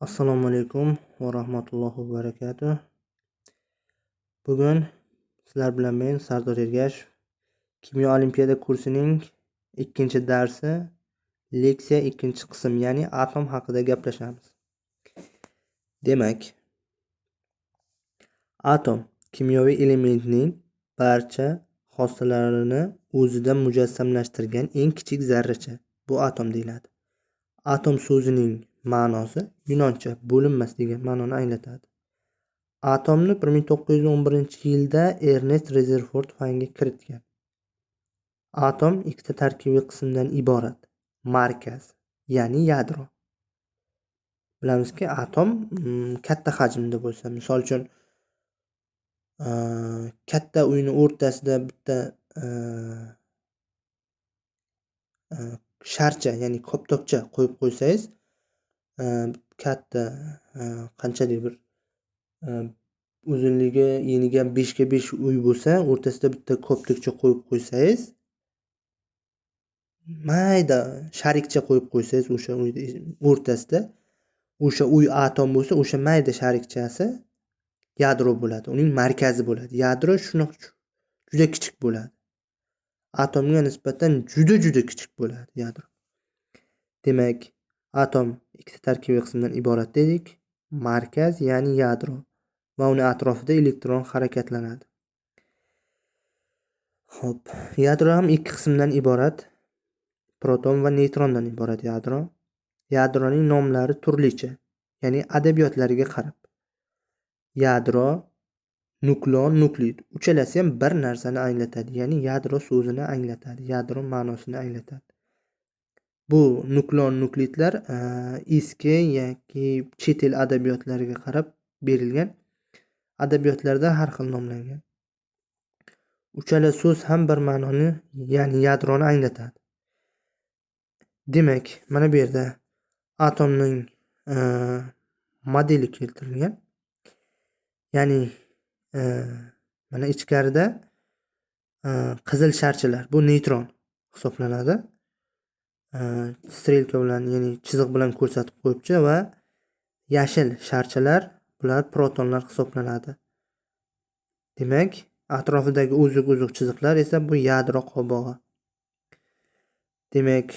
Assalomu alaykum va rahmatullohi va barakatuh. Bugun sizlar bilan men Sardor Ergashev kimyo olimpiada kursining 2-darsi leksiya 2-qism, ya'ni atom haqida gaplashamiz. Demak, atom kimyoviy elementning barcha xossalarini o'zida mujassamlashtirgan eng kichik zarracha. Bu atom deyiladi. Atom so'zining ma'nosi yunoncha bo'linmas degan ma'noni anglatadi. Atomni 1911-yilda Ernest Rezerford fanga kiritgan. Atom ikkita tarkibiy qismdan iborat. Markaz, ya'ni yadro. Bilamizki, atom katta hajmda bo'lsa, misol uchun katta uyni o'rtasida bitta sharcha, ya'ni koptokcha qo'yib qo'ysangiz, katta qanchalik bir uzunligi eniga 5x5 uy bo'lsa, o'rtasida bitta koptokcha qo'yib qo'ysangiz, mayda sharikcha qo'yib qo'ysangiz, o'sha uyni o'rtasida o'sha uy atom bo'lsa, o'sha mayda sharikchasi yadro bo'ladi, uning markazi bo'ladi. Yadro shunaqa juda kichik bo'ladi. Atomga nisbatan juda kichik bo'ladi yadro. Demak, atom ikkita tarkibiy qismdan iborat dedik. Markaz, ya'ni yadro va uning atrofida elektron harakatlanadi. Xo'p, yadro ham ikki qismdan iborat. Proton va neutrondan iborat yadro. Yadroning nomlari turlicha, ya'ni adabiyotlariga qarab. Yadro, nukleon, nukleid uchalasi ham bir narsani anglatadi, ya'ni yadro so'zini anglatadi, yadro ma'nosini anglatadi. Bu nukleon, nukleidlar eski yoki chet el adabiyotlariga qarab berilgan. Adabiyotlarda har xil nomlangan. Uchala so'z ham bir ma'noni, ya'ni yadroni anglatadi. Demak, mana bu yerda atomning modeli keltirilgan. Ya'ni mana ichkarida qizil sharchalar, bu neutron hisoblanadi. Strelka bilan, ya'ni chiziq bilan ko'rsatib qo'yibdi va yashil sharchalar, bular protonlar hisoblanadi. Demak, atrofidagi o'ziq chiziqlar esa bu yadro qobig'i. Demak,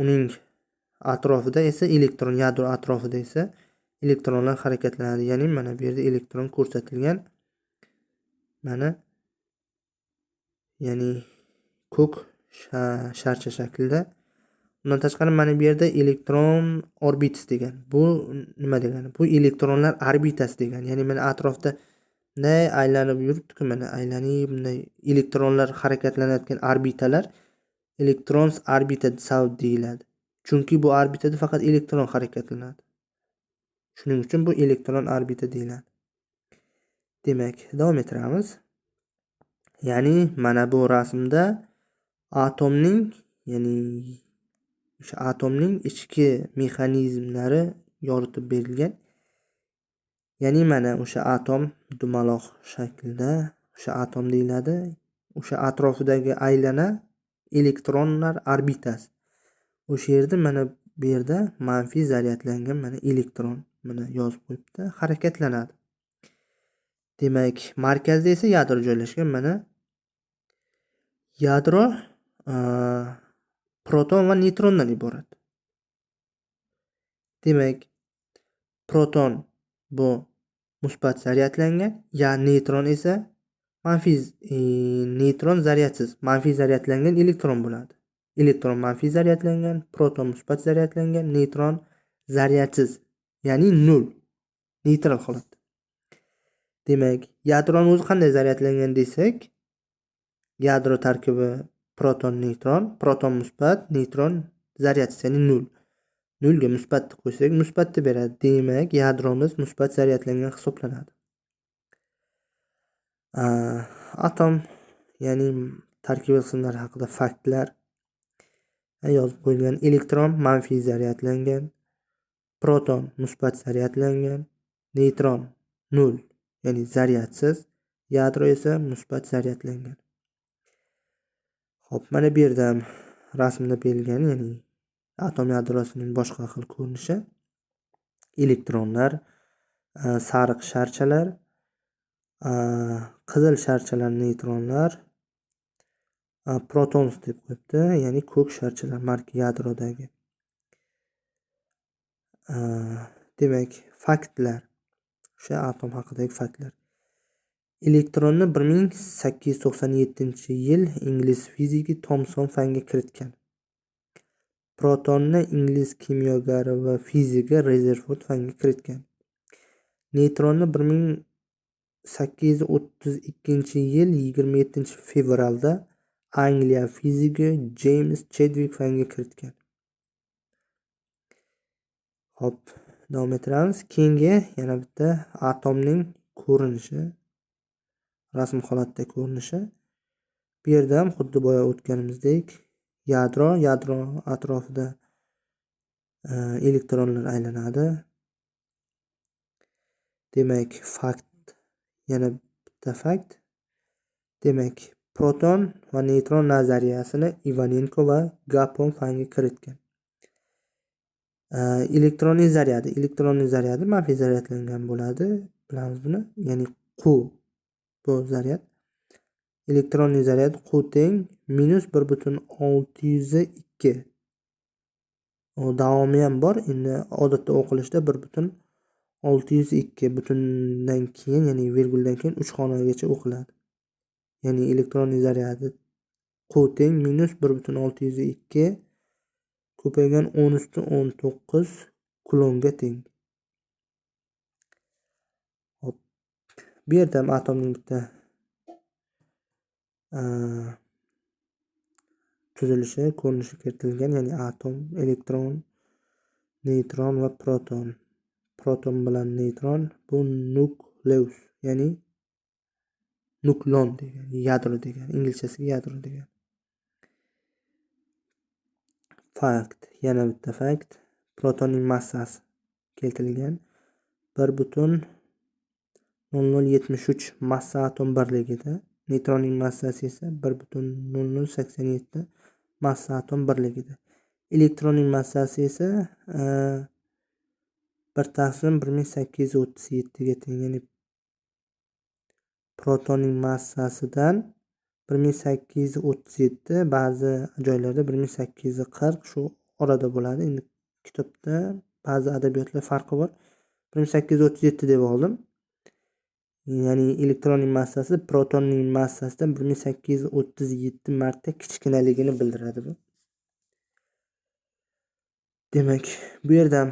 uning atrofida esa elektron, yadro atrofida esa elektronlar harakatlanadi. Ya'ni mana bu yerda elektron ko'rsatilgan. Mana, ya'ni ko'k sharcha shaklida. Undan tashqari mana bu yerda elektron orbitasi degan. Bu nima degani? Bu elektronlar orbitasi degan. Ya'ni mana atrofda bunday aylanib yuribdi-ku, mana aylanib bunday elektronlar harakatlanayotgan orbitalar elektrons orbita sabab deyiladi. Chunki bu orbitada faqat elektron harakatlanadi. Shuning uchun bu elektron orbita deyiladi. Demak, davom ettiramiz. Ya'ni mana bu rasmda atomning, ya'ni o'sha atomning ichki mexanizmlari yoritib berilgan. Ya'ni mana o'sha atom dumaloq shaklda, o'sha atom deyiladi. O'sha atrofidagi aylana elektronlar orbitasi. O'sha yerda mana bu yerda manfiy zaryadlangan mana elektron, mana yozib qo'yibdi, harakatlanadi. Demak, markazda esa yadro joylashgan. Mana yadro proton va neutrondan iborat. Demak, proton bu musbat zaryadlangan, ya neutron esa manfiy, neutron zaryadsiz, manfiy zaryadlangan elektron bo'ladi. Elektron manfiy zaryadlangan, proton musbat zaryadlangan, neutron zaryadsiz, ya'ni 0, neytral holatda. Demak, yadroning o'zi qanday zaryadlangan desak, yadro tarkibi proton, neutron, proton musbat, neutron zaryadsiz, ya'ni 0. 0 ga musbatni qo'ysak, musbatni beradi. Demak, yadromiz musbat zaryadlangan hisoblanadi. Atom, ya'ni tarkibiy qismlar haqida faktlar yozib qo'yilgan. Elektron manfiy zaryadlangan, proton musbat zaryadlangan, neutron 0, ya'ni zaryadsiz, yadro esa musbat zaryadlangan. Xo'p, mana bu yerda rasmda berilgan, ya'ni atom yadrosining boshqa xil ko'rinishi. elektronlar, sariq sharchalar, qizil sharchalar neytronlar, protons deb qo'yibdi, ya'ni ko'k sharchalar yadrodagi. Demak, faktlar. O'sha atom haqidagi faktlar. Elektronni 1897-yil ingliz fiziki Thomson fanga kiritgan. Protonni ingliz kimyogari va fiziki Rezerford fanga kiritgan. Neytronni 1832-yil 27-fevralda Angliya fiziki James Chadwick fanga kiritgan. Hop, davom ettiramiz. Keyingi yana bitta atomning ko'rinishi, rasm holatda ko'rinishi. Bu yerda ham xuddi boya o'tganimizdek yadro atrofida elektronlar aylanadi. Demak, fakt, yana bitta fakt. Demak, proton va neytron nazariyasini Ivanenko va Gapon fanga kiritgan. Elektronning zaryadi manfiy zaryadlangan bo'ladi. Bilamiz buni. Ya'ni Q bu zaryad. Elektronning zaryadi Q teng -1,602. Davomi ham bor. Endi odatda o'qilishda 1,602 butundan keyin, ya'ni virguldan keyin 3 xonagacha o'qiladi. Ya'ni elektronning zaryadi Q teng -1,602 ko'paygan 10⁻⁹ kulonga teng. Hop. Bu yerda ham atomning bitta tuzilishi, ko'rinishi kiritilgan, ya'ni atom, elektron, neytron va proton. Proton bilan neytron bu nukleus, ya'ni nuklon degan, yadro degan, inglizchasiga yadro degan. Fakt, yana bitta fakt. Protonning massasi keltirilgan. 1,0073 massa atom birligida. Neytronning massasi esa 1,0087 massa atom birligida. Elektronning massasi esa 1/1837 ga teng. Ya'ni protonning massasidan 1837, ba'zi joylarda 1840 shu orada bo'ladi. Endi kitobda ba'zi adabiyotlar farqi bor. 1837 deb oldim. Ya'ni elektronning massasi protonning massasidan 1837 marta kichkinaligini bildiradi bu. Demak, bu yerda ham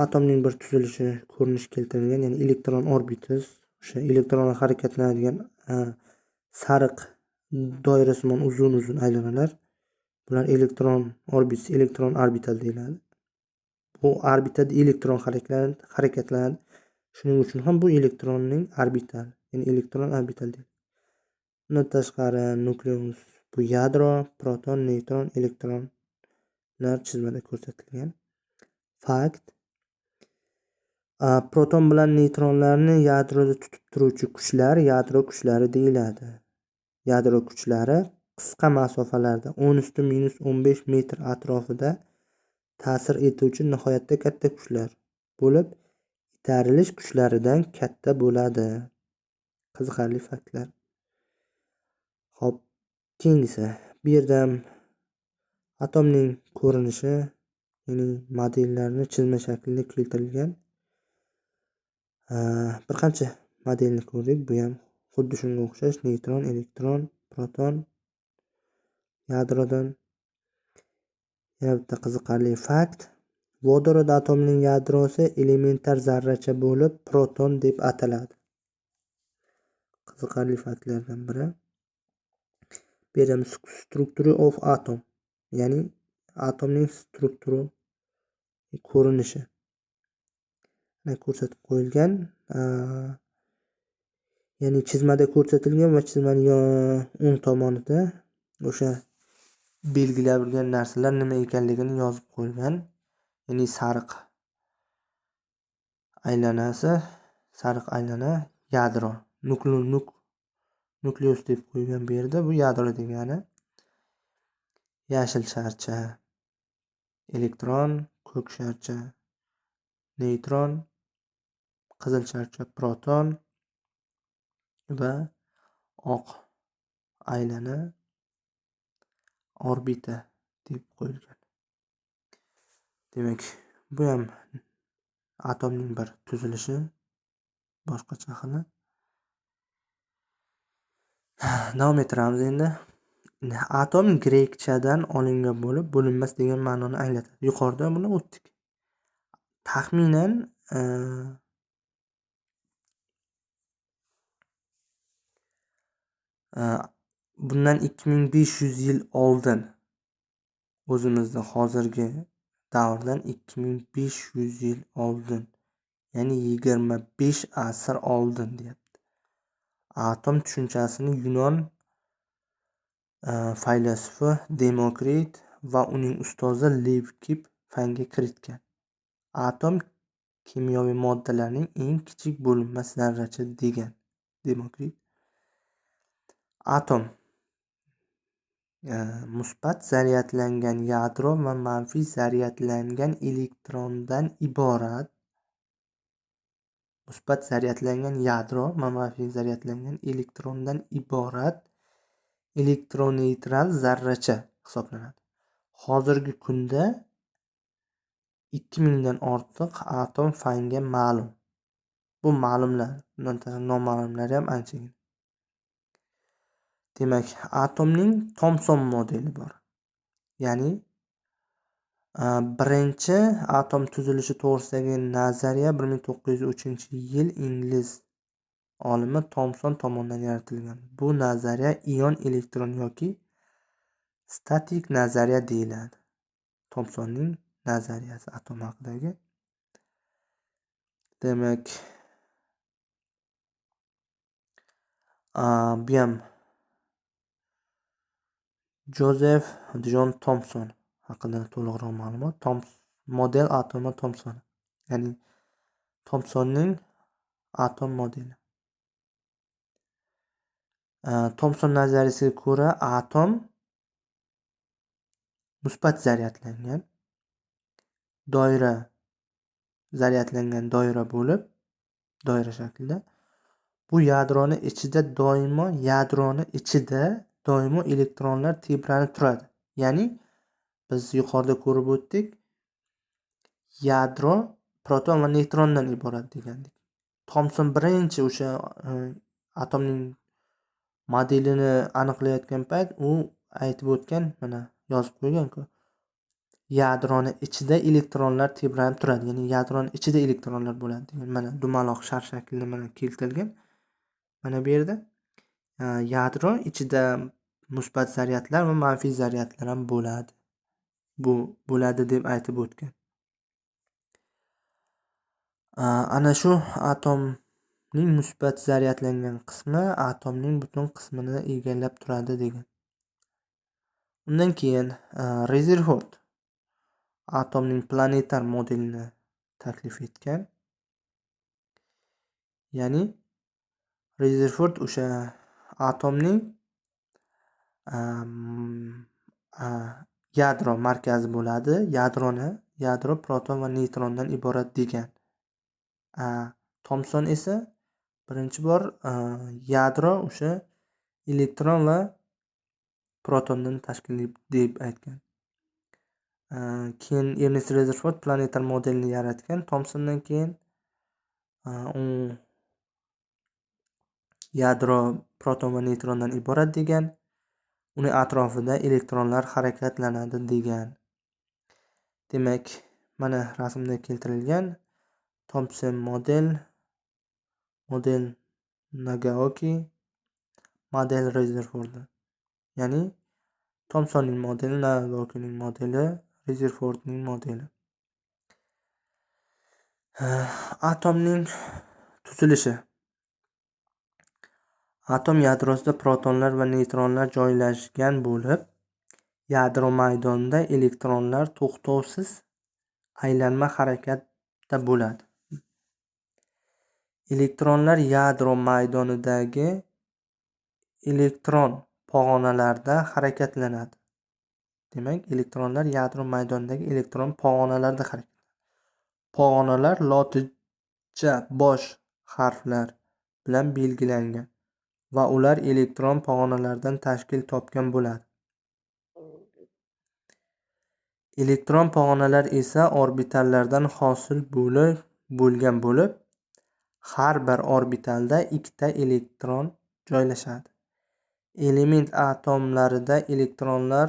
atomning bir tuzilishi, ko'rinishi keltirilgan, ya'ni elektron orbitas, o'sha elektronlar harakatlanadigan sariq doirasimon uzun aylanalar. Bular elektron orbital deyiladi. Bu orbitada elektron harakatlanadi. Shuning uchun ham bu elektronning orbital, ya'ni elektron orbital deyiladi. Bundan tashqari nukleus bu yadro, proton, neytron, elektronlar chizmada ko'rsatilgan. Fakt. Proton bilan neytronlarni yadroda tutib turuvchi kuchlar yadro kuchlari deyiladi. Yadro kuchlari qisqa masofalarda 10⁻⁻15 metr atrofida ta'sir etuvchi nihoyatda katta kuchlar bo'lib, itarilish kuchlaridan katta bo'ladi. Qiziqarli faktlar. Xo'p, keyingisi. Bu yerda ham atomning ko'rinishi, ya'ni modellarni chizma shaklida keltirilgan. Bir qancha modelni ko'rdik. Bu ham xuddi shunga o'xshash. Neytron, elektron, proton, yadrodan. Yana bitta qiziqarli fakt. Vodorod atomining yadrosi elementar zarracha bo'lib, proton deb ataladi. Qiziqarli faktlardan biri. Bu yerda structure of atom, ya'ni atomning strukturi, ko'rinishi ko'rsatib qo'yilgan. Ya'ni chizmada ko'rsatilgan va chizmaning o'ng tomonida o'sha belgilangan narsalar nima ekanligini yozib qo'yilgan. Ya'ni sariq aylana yadro, nukleus deb qo'ygan bu yerda. Bu yadro degani. Yashil sharcha elektron, ko'k sharcha neytron, qizil sharcha proton va oq aylana orbita deb qo'yilgan. Demak, bu ham atomning bir tuzilishi boshqacha xili. Davom ettiramiz endi. Atom grekchadan olingan bo'lib, bo'linmas degan ma'noni anglatadi. Yuqorida buni o'tdik. Taxminan bundan 2500 yil oldin, o'zimizni hozirgi davrdan 2500 yil oldin, ya'ni 25 asr oldin deyapti. Atom tushunchasini Yunon faylasufi Demokrit va uning ustozi Levkip fanga kiritgan. Atom kimyoviy moddalarning eng kichik bo'linmas zarracha degan Demokrit. Atom musbat zaryadlangan yadro va manfiy zaryadlangan elektrondan iborat. Musbat zaryadlangan yadro va manfiy zaryadlangan elektrondan iborat elektroneytral zarracha hisoblanadi. Hozirgi kunda 2000 dan ortiq atom fanga ma'lum. Bu ma'lumlar, noma'lumlar ham anchagina. Demak, atomning Thomson modeli bor. Ya'ni birinchi atom tuzilishi to'g'risidagi nazariya 1903-yil ingliz olimi Thomson tomonidan yaratilgan. Bu nazariya ion elektron yoki statik nazariya deyiladi. Thomsonning nazariyasi atom haqidagi. Demak, bu ham Joseph John Thomson haqida to'liqroq ma'lumot. Model atomi Thomson. Ya'ni Thomsonning atom modeli. Thomson nazariyasiga ko'ra atom musbat zaryadlangan zaryadlangan doira bo'lib, doira shaklida. Bu yadroni ichida doimo elektronlar tebranib turadi. Ya'ni biz yuqorida ko'rib o'tdik, yadro proton va neytrondan iborat degandik. Thomson birinchi o'sha atomning modelini aniqlayotgan payt u aytib o'tgan, mana yozib qo'ygan-ku. Yadroni ichida elektronlar tebranib turadi. Ya'ni yadroni ichida elektronlar bo'ladi degan. Mana dumaloq shar shaklida mana keltirilgan. Mana bu yerda yadro ichida musbat zaryadlar va manfiy zaryadlar ham bo'ladi. Bu bo'ladi deb aytib o'tgan. Ana shu atomning musbat zaryadlangan qismi atomning butun qismini egallab turadi degan. Undan keyin Rezerford atomning planetar modelini taklif etgan. Ya'ni Rezerford o'sha atomning yadro markazi bo'ladi. Yadro proton va neytrondan iborat degan. Thomson esa birinchi bor yadro o'sha elektron va protondan tashkil deb aytgan. Keyin Ernest Rutherford planetar modelini yaratgan. Thomsondan keyin yadro proton va neytrondan iborat degan. Uni atrofida elektronlar harakatlanadi degan. Demak, mana rasmda keltirilgan Thomson model Nagaoki, model Rutherford. Ya'ni Thomsonning modeli, Nagaokining modeli, Rutherfordning modeli. Atomning tuzilishi. Atom yadrosida protonlar va neytronlar joylashgan bo'lib, yadro maydonida elektronlar to'xtovsiz aylanma harakatda bo'ladi. Elektronlar yadro maydonidagi elektron pog'onalarda harakatlanadi. Demak, elektronlar yadro maydonidagi elektron pog'onalarda harakatlanadi. pog'onalar lotincha bosh harflar bilan belgilangan va ular elektron pog'onalardan tashkil topgan bo'ladi. Elektron pog'onalar esa orbitallardan hosil bo'lgan bo'lib, har bir orbitalda ikkita elektron joylashadi. Element atomlarida elektronlar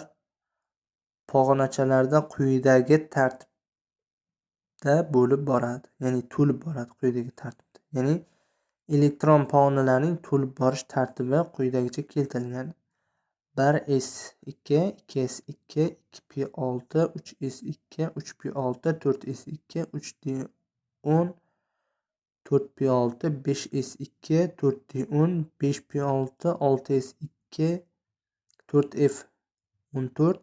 pog'onachalarda quyidagi tartibda bo'lib boradi. Ya'ni to'lib boradi quyidagi tartibda. Ya'ni elektron pog'onalarining to'lib borish tartibi quyidagicha keltirilgan. 1s2, 2s2, 2p6, 3s2, 3p6, 4s2, 3d10, 4p6, 5s2, 4d10, 5p6, 6s2, 4f14,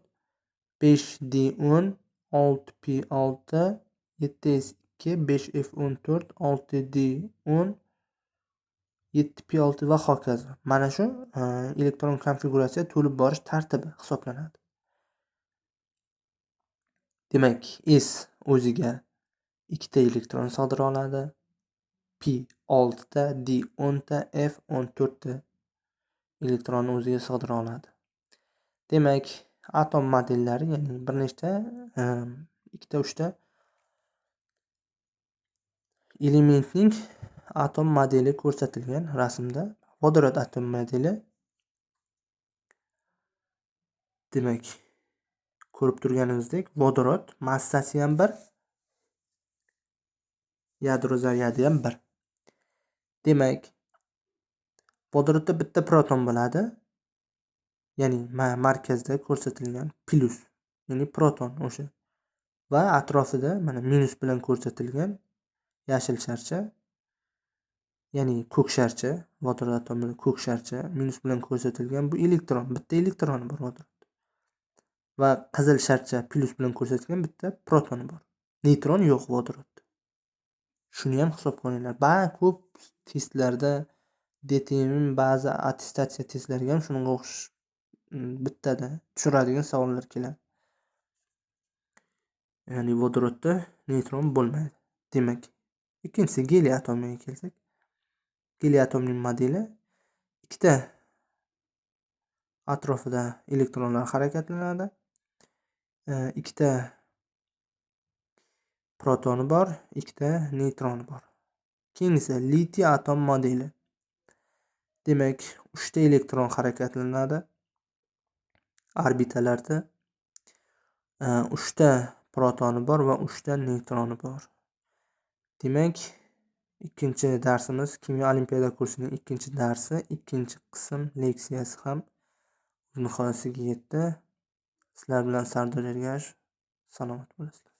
5d10, 6p6, 7s2, 5f14, 6d10, 7p6 va hokazo. Mana shu elektron konfiguratsiya to'lib borish tartibi hisoblanadi. Demak, S o'ziga ikkita elektron sig'dira oladi. P 6 ta, D 10 ta, F 14 ta elektron o'ziga sig'dira oladi. Demak, atom modellari, ya'ni bir nechta ikkita, uchta elementning atom modeli ko'rsatilgan rasmda. Vodorod atom modeli. Demak, ko'rib turganimizdek, vodorod massasi ham 1, yadro zaryadi ham 1. Demak, vodorodda bitta proton bo'ladi. Ya'ni markazda ko'rsatilgan plus, ya'ni proton o'sha. Va atrofida mana minus bilan ko'rsatilgan yashil sharcha, ya'ni ko'k sharcha, vodorod atomida ko'k sharcha minus bilan ko'rsatilgan bu elektron, bitta elektroni bor vodorod. Va qizil sharcha plus bilan ko'rsatilgan bitta protoni bor. Neytron yo'q vodorodda. Shuni ham hisobga olinglar. Ko'p testlarda DTM ba'zi attestatsiya testlariga ham shunga o'xshash bittada tushiradigan savollar keladi. Ya'ni vodorodda neytron bo'lmaydi. Demak, ikkinchisi geliy atomiga kelsak, geliy atomning modeli ikkita atrofida elektronlar harakatlanadi. Ikkita protoni bor, ikkita neytroni bor. Keyingisi litiy atom modeli. Demak, 3 ta elektron harakatlanadi orbitalarda. 3 ta protoni bor va 3 ta neytroni bor. Demak, ikkinchi darsimiz kimyo olimpiada kursining ikkinchi darsi, ikkinchi qism leksiyasi ham nihoyasiga yetdi. Sizlar bilan Sardor Ergashev. Salomat bo'lasizlar.